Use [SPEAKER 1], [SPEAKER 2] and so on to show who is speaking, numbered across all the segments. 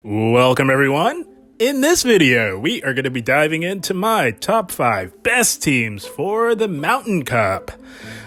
[SPEAKER 1] Welcome everyone! In this video, we are going to be diving into my top 5 best teams for the Mountain Cup.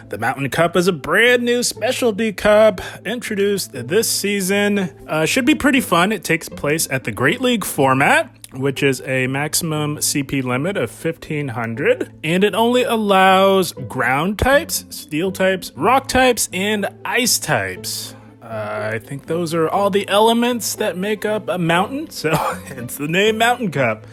[SPEAKER 1] The Mountain Cup is a brand new specialty cup introduced this season. Should be pretty fun. It takes place at the Great League format, which is a maximum CP limit of 1,500. And it only allows ground types, steel types, rock types, and ice types. I think those are all the elements that make up a mountain, so it's the name Mountain Cup.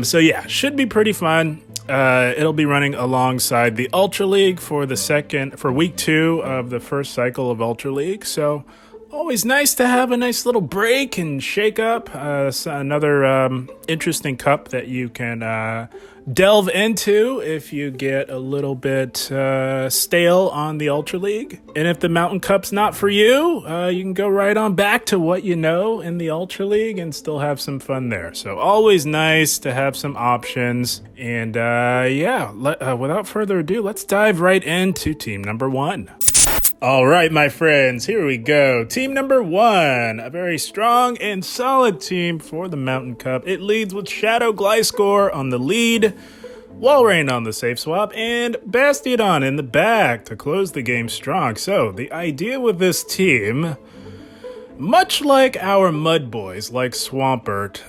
[SPEAKER 1] So yeah, should be pretty fun. It'll be running alongside the Ultra League for week 2 of the first cycle of Ultra League. So always nice to have a nice little break and shake up. Another interesting cup that you can delve into if you get a little bit stale on the Ultra League. And if the Mountain Cup's not for you, you can go right on back to what you know in the Ultra League and still have some fun there. So always nice to have some options. And without further ado, let's dive right into team number 1. All right, my friends, here we go. Team number 1, a very strong and solid team for the Mountain Cup. It leads with Shadow Gliscor on the lead, Walrein on the safe swap, and Bastiodon in the back to close the game strong. So the idea with this team, much like our mud boys, like Swampert,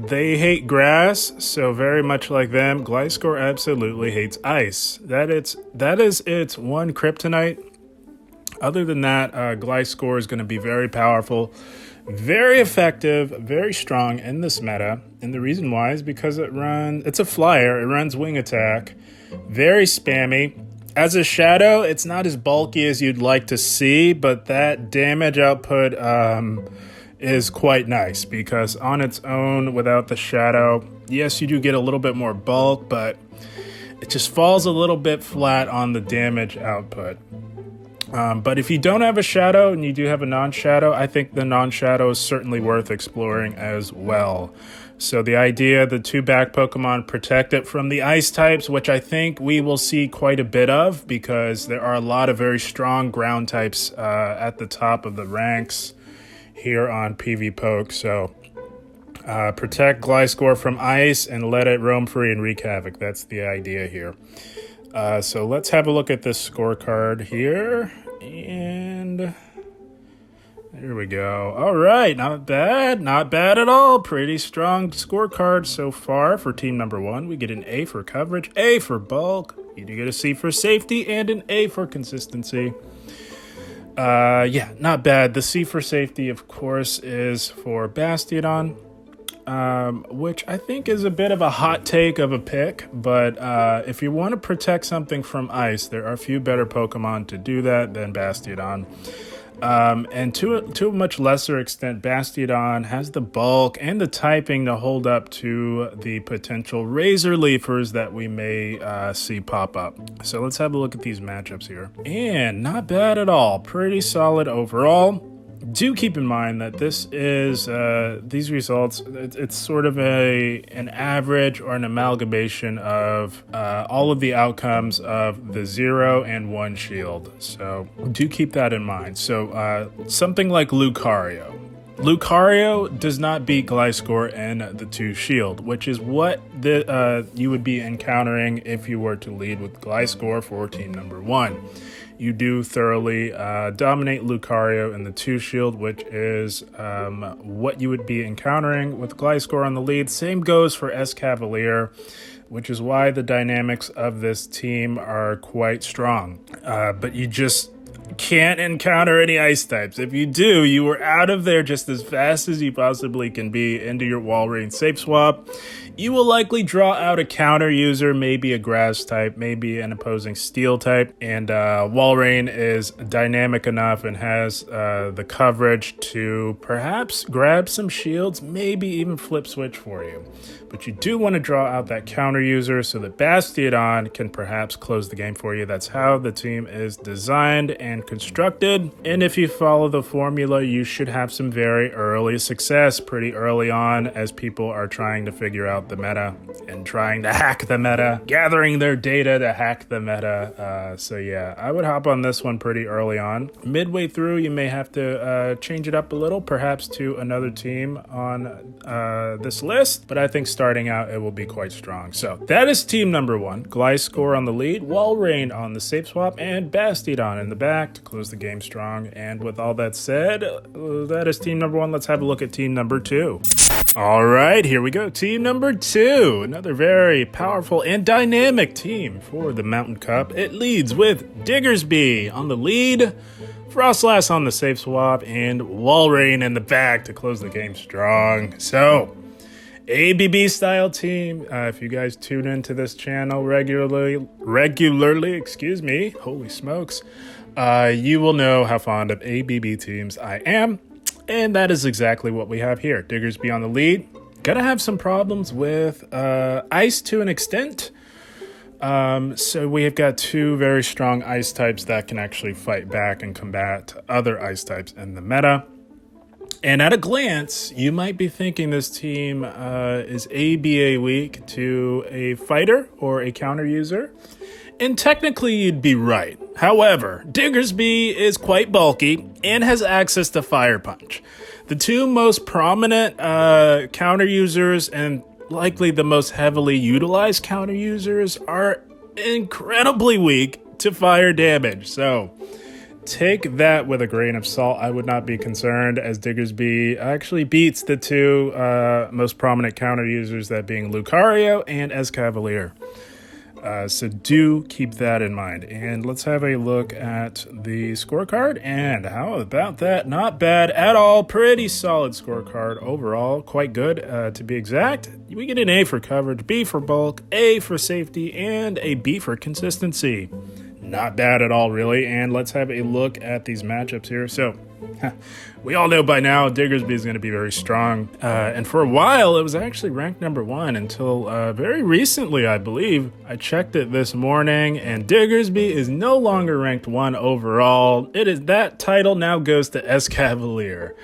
[SPEAKER 1] they hate grass, so very much like them, Gliscor absolutely hates ice. That is its one kryptonite. Other than that, Gliscor is going to be very powerful, very effective, very strong in this meta. And the reason why is because it's a flyer, it runs wing attack, very spammy. As a shadow, it's not as bulky as you'd like to see, but that damage output is quite nice because on its own, without the shadow, yes, you do get a little bit more bulk, but it just falls a little bit flat on the damage output. But if you don't have a shadow and you do have a non-shadow, I think the non-shadow is certainly worth exploring as well. So the idea, the 2 back Pokemon protect it from the ice types, which I think we will see quite a bit of because there are a lot of very strong ground types at the top of the ranks here on PvPoke. So protect Gliscor from ice and let it roam free and wreak havoc. That's the idea here. So let's have a look at this scorecard here, and there we go. All right, not bad at all. Pretty strong scorecard so far for team number 1. We get an A for coverage, A for bulk, you do get a C for safety, and an A for consistency. Not bad. The C for safety, of course, is for Bastiodon. Which I think is a bit of a hot take of a pick, but if you want to protect something from ice, there are a few better Pokemon to do that than Bastiodon. And to a much lesser extent, Bastiodon has the bulk and the typing to hold up to the potential Razor Leafers that we may see pop up. So let's have a look at these matchups here. And not bad at all. Pretty solid overall. Do keep in mind that this is these results. It's sort of an average or an amalgamation of all of the outcomes of the 0 and 1 shield. So do keep that in mind. So something like Lucario. Lucario does not beat Gliscor in the 2 shield, which is what you would be encountering if you were to lead with Gliscor for team number 1. You do thoroughly dominate Lucario in the 2 shield, which is what you would be encountering with Gliscor on the lead. Same goes for Escavalier, which is why the dynamics of this team are quite strong. But you just can't encounter any ice types. If you do, you are out of there just as fast as you possibly can be into your Walrein safe swap. You will likely draw out a counter user, maybe a grass type, maybe an opposing steel type, and Walrein is dynamic enough and has the coverage to perhaps grab some shields, maybe even flip switch for you. But you do want to draw out that counter user so that Bastiodon can perhaps close the game for you. That's how the team is designed and and constructed. And if you follow the formula, you should have some very early success pretty early on as people are trying to figure out the meta and trying to hack the meta, gathering their data to hack the meta. So yeah, I would hop on this one pretty early on. Midway through, you may have to change it up a little, perhaps to another team on this list, but I think starting out, it will be quite strong. So that is team number one. Gliscor on the lead, Walrein on the safe swap, and Bastiodon in the back to close the game strong. And with all that said, that is team number one. Let's have a look at team number two. All right, here we go. Team number two, another very powerful and dynamic team for the Mountain Cup. It leads with Diggersby on the lead, Frostlass on the safe swap, and Walrein in the back to close the game strong. So, ABB style team. If you guys tune into this channel regularly, excuse me, holy smokes, you will know how fond of ABB teams I am. And that is exactly what we have here. Diggersby on the lead. Gonna have some problems with ice to an extent. So we have got two very strong ice types that can actually fight back and combat other ice types in the meta. And at a glance, you might be thinking this team is ABA weak to a fighter or a counter user. And technically, you'd be right. However, Diggersby is quite bulky and has access to Fire Punch. The two most prominent counter users and likely the most heavily utilized counter users are incredibly weak to fire damage. So take that with a grain of salt. I would not be concerned, as Diggersby actually beats the two most prominent counter users, that being Lucario and Escavalier. So do keep that in mind. And let's have a look at the scorecard. And how about that? Not bad at all. Pretty solid scorecard overall. Quite good, to be exact. We get an A for coverage, B for bulk, A for safety, and a B for consistency. Not bad at all, really. And let's have a look at these matchups here. So we all know by now Diggersby is going to be very strong. And for a while, it was actually ranked number one until very recently, I believe. I checked it this morning, and Diggersby is no longer ranked one overall. That title now goes to Escavalier.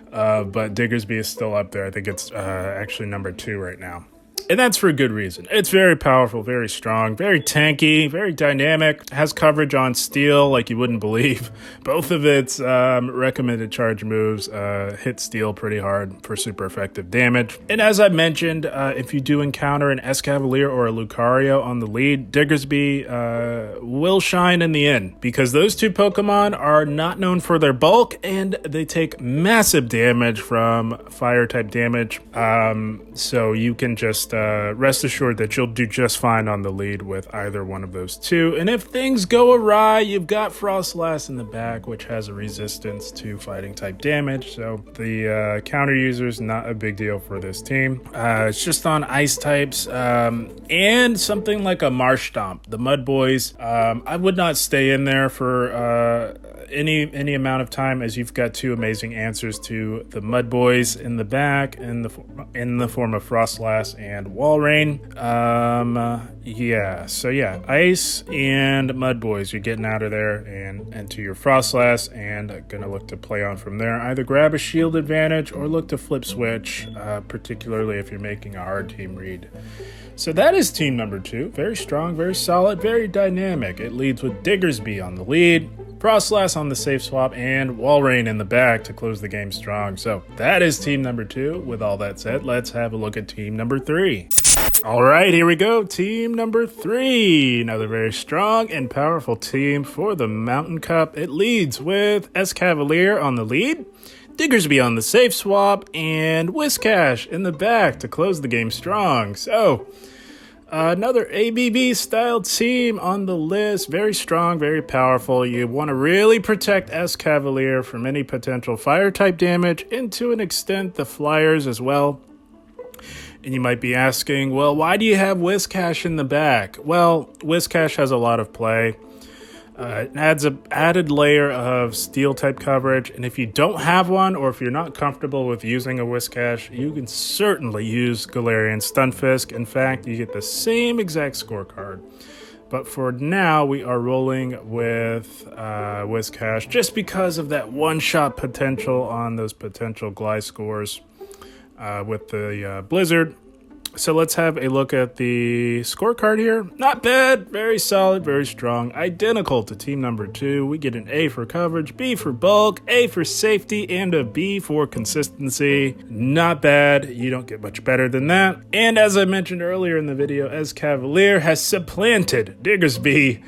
[SPEAKER 1] But Diggersby is still up there. I think it's actually number two right now. And that's for a good reason. It's very powerful, very strong, very tanky, very dynamic, has coverage on steel like you wouldn't believe. Both of its recommended charge moves hit steel pretty hard for super effective damage. And as I mentioned, if you do encounter an Escavalier or a Lucario on the lead, Diggersby will shine in the end, because those two Pokemon are not known for their bulk, and they take massive damage from fire-type damage. So you can just rest assured that you'll do just fine on the lead with either one of those two. And if things go awry, you've got Frostlass in the back, which has a resistance to fighting type damage. So the counter user is not a big deal for this team. It's just on ice types and something like a Marsh Stomp. The Mud Boys, I would not stay in there for any amount of time, as you've got two amazing answers to the Mud Boys in the back in the form of Frostlass and Walrein. Ice and Mud Boys, you're getting out of there and into your Frostlass, and gonna look to play on from there. Either grab a shield advantage or look to flip switch, particularly if you're making a hard team read. So that is team number two. Very strong, very solid, very dynamic. It leads with Diggersby on the lead, Frostlass on the safe swap, and Walrein in the back to close the game strong. So that is team number two. With all that said, let's have a look at team number three. All right, here we go. Team number three. Another very strong and powerful team for the Mountain Cup. It leads with Escavalier on the lead, Diggersby on the safe swap, and Whiscash in the back to close the game strong. So another ABB style team on the list. Very strong, very powerful. You want to really protect Escavalier from any potential fire type damage, and to an extent the flyers as well. And you might be asking, well, why do you have Whiscash in the back? Well, Whiscash has a lot of play. It adds an added layer of steel type coverage, and if you don't have one, or if you're not comfortable with using a Whiscash, you can certainly use Galarian Stunfisk. In fact, you get the same exact scorecard But for now, we are rolling with Whiscash just because of that one-shot potential on those potential Gliscors with the Blizzard. So let's have a look at the scorecard here. Not bad, very solid, very strong. Identical to team number 2. We get an A for coverage, B for bulk, A for safety, and a B for consistency. Not bad. You don't get much better than that. And as I mentioned earlier in the video, Escavalier has supplanted Diggersby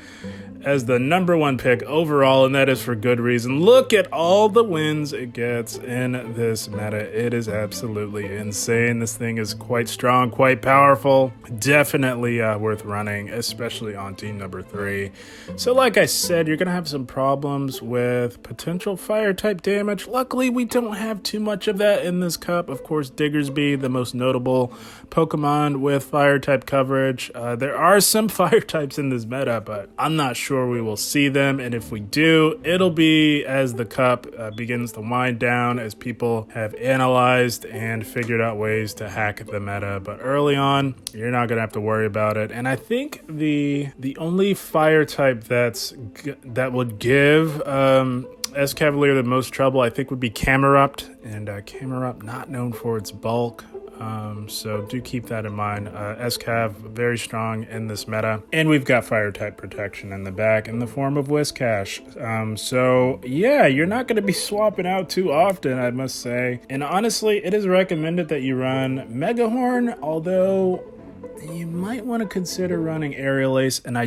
[SPEAKER 1] as the number 1 pick overall, and that is for good reason. Look at all the wins it gets in this meta. It is absolutely insane. This thing is quite strong, quite powerful. Definitely worth running, especially on team number 3. So like I said, you're going to have some problems with potential fire type damage. Luckily, we don't have too much of that in this cup. Of course, Diggersby, the most notable Pokemon with fire type coverage. There are some fire types in this meta, but I'm not sure we will see them, and if we do, it'll be as the cup begins to wind down, as people have analyzed and figured out ways to hack the meta. But early on, you're not gonna have to worry about it. And I think the only fire type that would give Escavalier the most trouble, I think, would be Camerupt, and Camerupt not known for its bulk. So do keep that in mind. Escav, very strong in this meta. And we've got fire type protection in the back in the form of Whiscash. So yeah, you're not going to be swapping out too often, I must say. And honestly, it is recommended that you run Megahorn, although you might want to consider running Aerial Ace, and I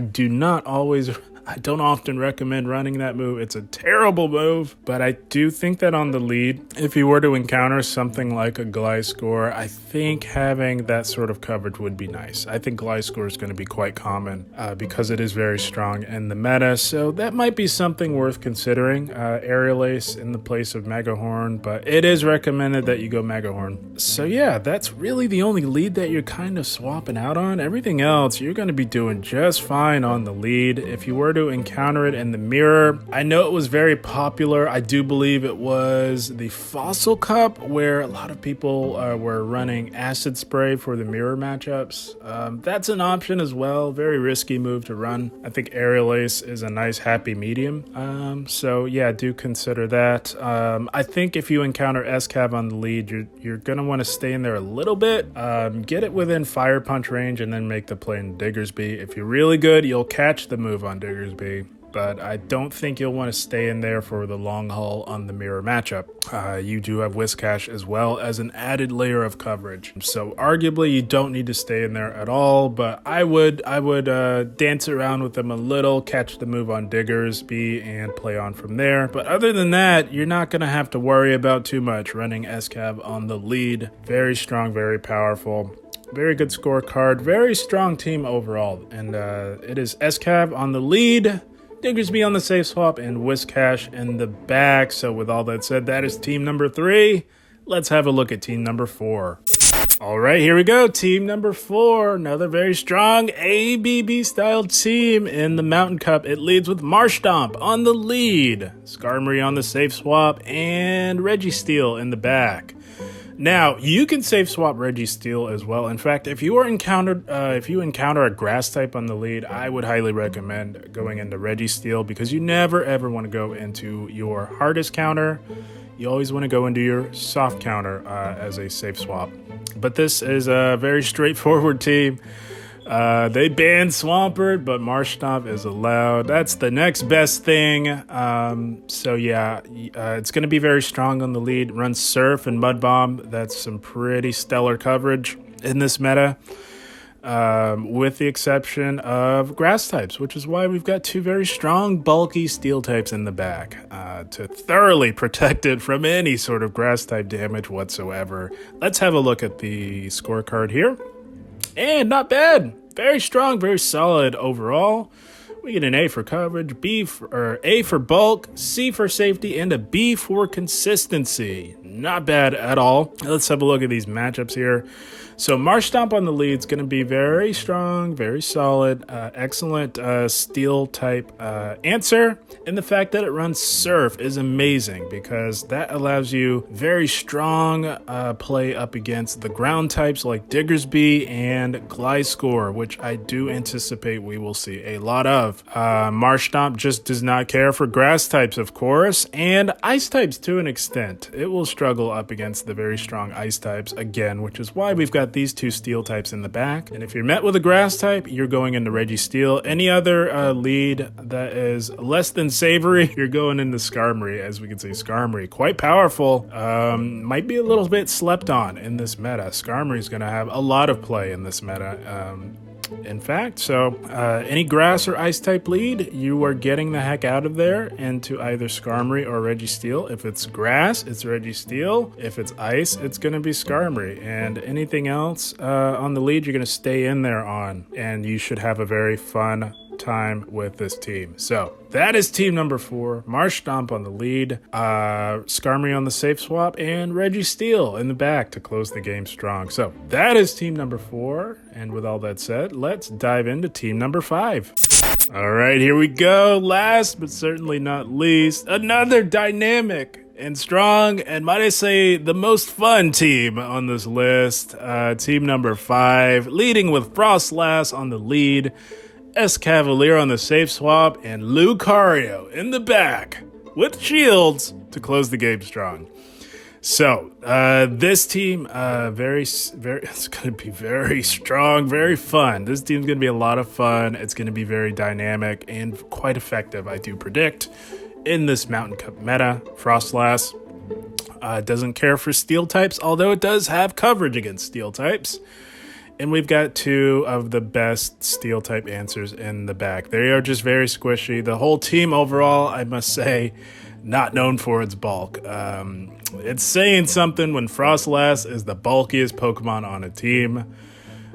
[SPEAKER 1] don't often recommend running that move. It's a terrible move, but I do think that on the lead, if you were to encounter something like a Gliscor, I think having that sort of coverage would be nice. I think Gliscor is going to be quite common because it is very strong in the meta, so that might be something worth considering. Aerial Ace in the place of Megahorn, but it is recommended that you go Megahorn. So yeah, that's really the only lead that you're kind of swapping out on. Everything else, you're going to be doing just fine on the lead. If you were to encounter it in the mirror, I know it was very popular. I do believe it was the Fossil Cup where a lot of people were running Acid Spray for the mirror matchups. That's an option as well. Very risky move to run. I think Aerial Ace is a nice happy medium. So yeah, do consider that. I think if you encounter Escav on the lead, you're going to want to stay in there a little bit. Get it within Fire Punch range and then make the play in Diggersby. If you're really good, you'll catch the move on Diggersby, but I don't think you'll want to stay in there for the long haul on the mirror matchup. You do have Whiscash as well as an added layer of coverage, so arguably you don't need to stay in there at all, but I would dance around with them a little, catch the move on Diggersby and play on from there. But other than that, you're not going to have to worry about too much running Escav on the lead. Very strong, very powerful. Very good scorecard, very strong team overall, and it is Escav on the lead, Diggersby on the safe swap, and Whiscash in the back. So with all that said, that is team number 3. Let's have a look at team number 4. All right, here we go. Team number 4, another very strong ABB style team in the Mountain Cup. It leads with Marshtomp on the lead, Skarmory on the safe swap, and Registeel in the back. Now, you can safe swap Registeel as well. In fact, if you encounter a grass type on the lead, I would highly recommend going into Registeel, because you never ever want to go into your hardest counter. You always want to go into your soft counter as a safe swap. But this is a very straightforward team. They banned Swampert, but Marshtomp is allowed. That's the next best thing. So yeah, it's going to be very strong on the lead. Runs Surf and Mud Bomb. That's some pretty stellar coverage in this meta, with the exception of grass types, which is why we've got 2 very strong, bulky steel types in the back to thoroughly protect it from any sort of grass type damage whatsoever. Let's have a look at the scorecard here. And not bad. Very strong, very solid overall. We get an A for coverage, A for bulk, C for safety, and a B for consistency. Not bad at all. Let's have a look at these matchups here. So Marshtomp on the lead is going to be very strong, very solid, excellent steel type answer. And the fact that it runs Surf is amazing because that allows you very strong play up against the ground types like Diggersby and Gliscor, which I do anticipate we will see a lot of. Marshtomp just does not care for grass types, of course, and ice types to an extent. It will struggle up against the very strong ice types again, which is why we've got these two steel types in the back. And if you're met with a grass type, you're going into Registeel. Any other lead that is less than savory, you're going into Skarmory. As we can see, Skarmory, quite powerful. Might be a little bit slept on in this meta. Skarmory is going to have a lot of play in this meta. In fact, so any grass or ice type lead, you are getting the heck out of there into either Skarmory or Registeel. If it's grass, it's Registeel. If it's ice, it's going to be Skarmory. And anything else on the lead, you're going to stay in there on. And you should have a very fun time with this team. So that is team number 4. Marshtomp on the lead, Skarmory on the safe swap, and Registeel in the back to close the game strong. So that is team number 4. And with all that said, let's dive into team number 5. All right, here we go. Last but certainly not least, another dynamic and strong, and might I say, the most fun team on this list. Team number 5, leading with Frostlass on the lead, Escavalier on the safe swap, and Lucario in the back with shields to close the game strong. So this team, it's going to be very strong, very fun. This team's going to be a lot of fun. It's going to be very dynamic and quite effective, I do predict, in this Mountain Cup meta. Frostlass doesn't care for steel types, although it does have coverage against steel types. And we've got 2 of the best steel type answers in the back. They are just very squishy. The whole team overall, I must say, not known for its bulk. It's saying something when Frostlass is the bulkiest Pokemon on a team.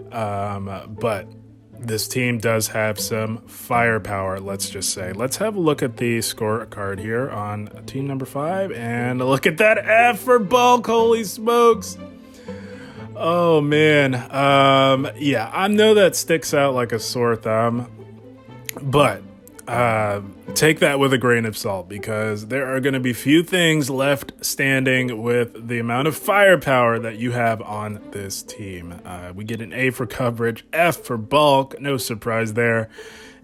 [SPEAKER 1] But this team does have some firepower, let's just say. Let's have a look at the scorecard here on team number 5. And look at that F for bulk. Holy smokes. Oh, man. Yeah, I know that sticks out like a sore thumb, but take that with a grain of salt because there are going to be few things left standing with the amount of firepower that you have on this team. We get an A for coverage, F for bulk, no surprise there,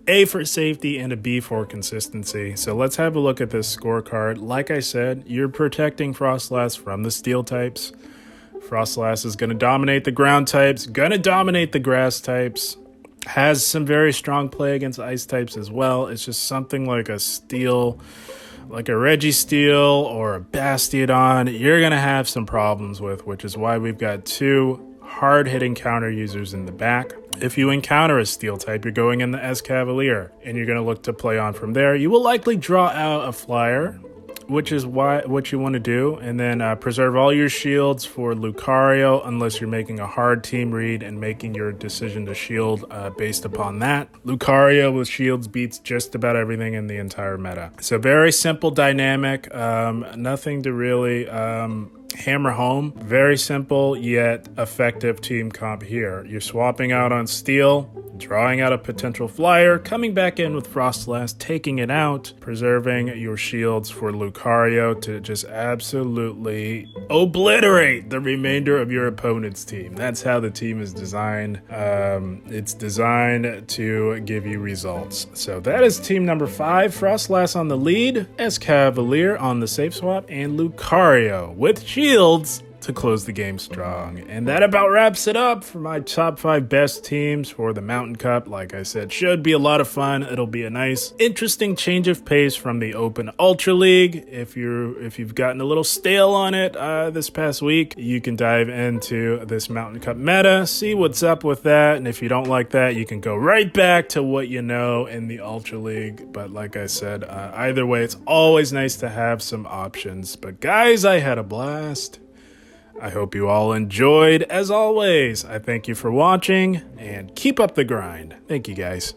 [SPEAKER 1] A for safety, and a B for consistency. So let's have a look at this scorecard. Like I said, you're protecting Frostlass from the steel types. Frostlass is going to dominate the ground types, going to dominate the grass types, has some very strong play against ice types as well. It's just something like a steel, like a Registeel or a Bastiodon, you're going to have some problems with, which is why we've got 2 hard-hitting counter users in the back. If you encounter a steel type, you're going in the Escavalier, and you're going to look to play on from there. You will likely draw out a flyer, which is what you want to do, and then preserve all your shields for Lucario unless you're making a hard team read and making your decision to shield based upon that. Lucario with shields beats just about everything in the entire meta. So very simple dynamic, nothing to really hammer home. Very simple yet effective team comp here. You're swapping out on steel, drawing out a potential flyer, coming back in with Frostlass, taking it out, preserving your shields for Lucario to just absolutely obliterate the remainder of your opponent's team. That's how the team is designed. It's designed to give you results. So that is team number 5. Frostlass on the lead, Escavalier on the safe swap, and Lucario with shields to close the game strong. And that about wraps it up for my top 5 best teams for the Mountain Cup. Like I said, should be a lot of fun. It'll be a nice, interesting change of pace from the Open Ultra League. If you've gotten a little stale on it this past week, you can dive into this Mountain Cup meta, see what's up with that. And if you don't like that, you can go right back to what you know in the Ultra League. But like I said, either way, it's always nice to have some options. But guys, I had a blast. I hope you all enjoyed. As always, I thank you for watching and keep up the grind. Thank you, guys.